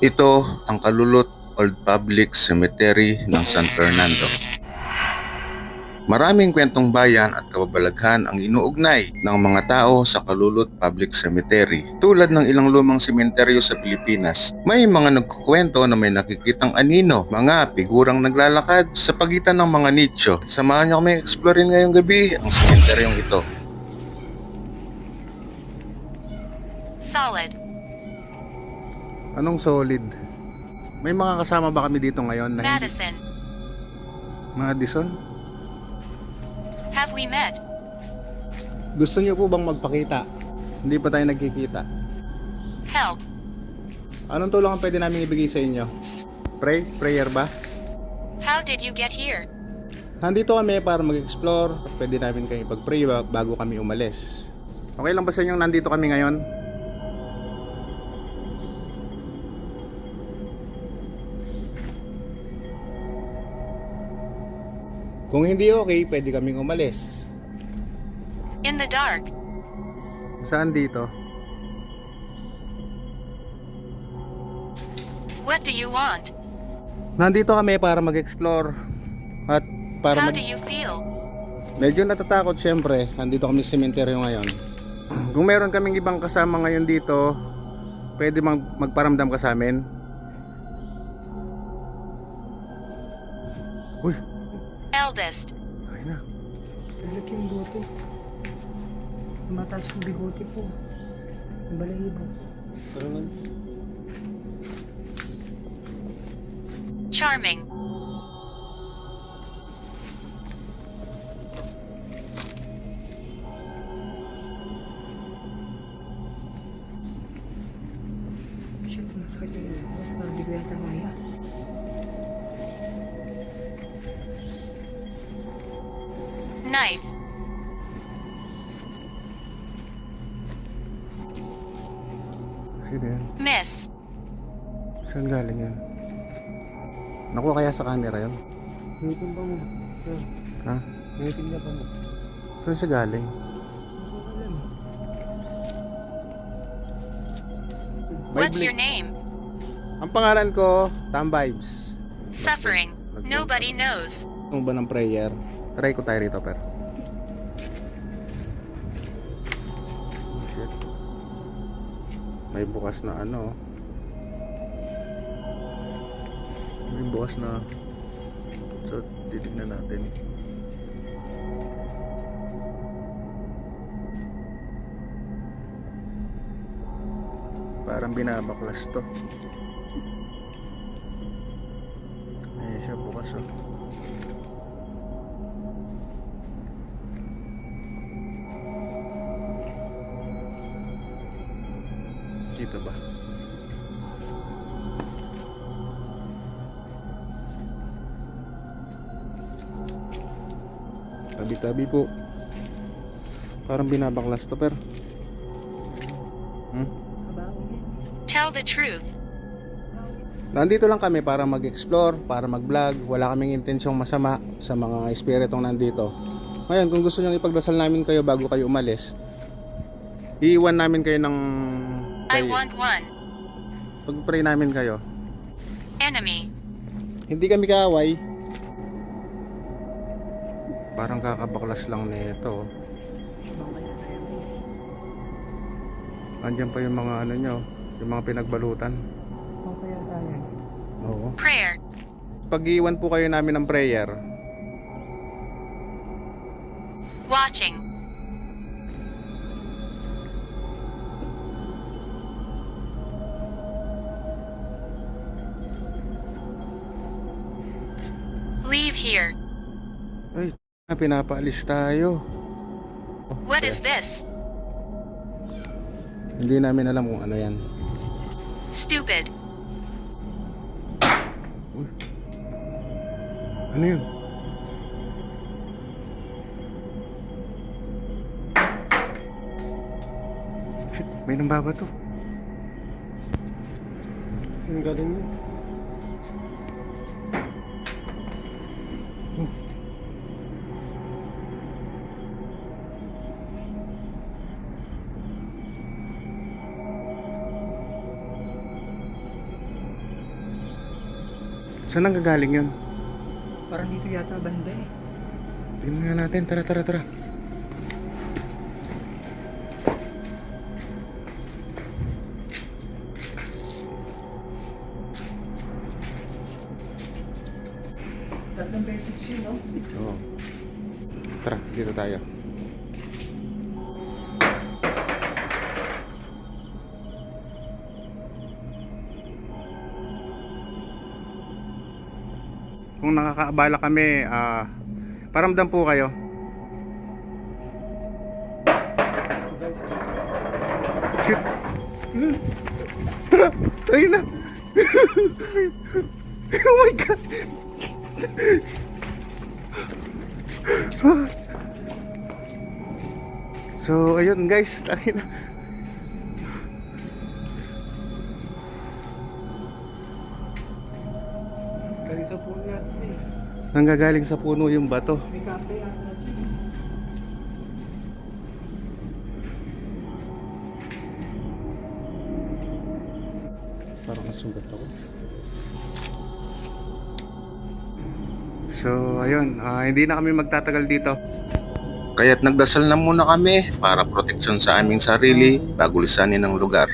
Ito ang Kalulot Old Public Cemetery ng San Fernando. Maraming kwentong bayan at kababalaghan ang inuugnay ng mga tao sa Kalulot Public Cemetery. Tulad ng ilang lumang sementeryo sa Pilipinas, may mga nagkukwento na may nakikitang anino, mga figurang naglalakad sa pagitan ng mga nicho. Samahan niyo kami explorein ngayong gabi ang sementeryong ito. Solid. Anong solid? May mga kasama ba kami dito ngayon na hindi? Madison. Madison? Have we met? Gusto niyo po bang magpakita? Hindi pa tayo nagkikita. Help. Anong tulong ang pwede namin ibigay sa inyo? Prayer ba? How did you get here? Nandito kami para mag-explore. Pwede namin kayo pag-pray bago kami umalis. Okay lang ba sa inyo nandito kami ngayon? Kung hindi okay, pwede kaming umalis. In the dark. Saan dito? What do you want? Nandito kami para mag-explore. At para How do you feel? Medyo natatakot syempre. Nandito kami sa sementeryo ngayon. Kung meron kaming ibang kasama ngayon dito, pwede magparamdam ka sa amin. Uy, Eldest. ay na. Laki yung buto. Mataas yung bigote po. Yung balahibo. Charming. Shit, sumasakit yung ulo ko. Parang di ko yata kaya. Knife. Sino yan? Miss. Saan galing yan? Nakuha kaya sa camera yun? Ngitin pa mo. Ha? Ngitin niya pa mo. Saan siya galing? What's your name? Ang pangalan ko, Tam Vibes. Suffering. Nobody knows. Ano ba ng prayer? Try ko tayo rito, per. Oh, shit. May bukas na ano. May bukas na. So, titignan natin. Parang binabaklas to. Ayan siya, bukas oh. Kita ba? Tabi-tabi po. Parang binabaklas to, per. Tell the truth. Nandito lang kami para mag-explore, para mag-vlog. Wala kaming intensyong masama sa mga espiritong nandito. Ngayon, kung gusto nyo ipagdasal namin kayo bago kayo umalis, iiwan namin kayo ng I want one. pag-pray namin kayo. Enemy. Hindi kami kaaway. Parang kakabaklas lang nito. Andiyan pa yung mga ano nyo, yung mga pinagbalutan. Ano kaya tayo? Oo. Prayer. Pag-iwan po kayo namin ng prayer, Watching. Leave here. ay, pinapaalis tayo. What is this? Hindi namin alam kung ano yan. Stupid. Ano yun? Shit, may nambabato. Ang galing mo. Saan ang gagaling yun? Parang dito yata banda eh. Tingnan nga natin. Tara, tara, tara. Tatlong beses yun, no? Oo. Tara, dito tayo. Kung nakakaabala kami, paramdam po kayo. Shit! Tara! Tayo na! Oh my God! So, ayun guys. Tayo na. Galing sa puno yata eh. Nanggagaling sa puno yung bato. May cafe yata. Parang nasugat ako. So, ayun. Hindi na kami magtatagal dito. Kaya't nagdasal na muna kami para proteksyon sa aming sarili bago lisanin ang lugar.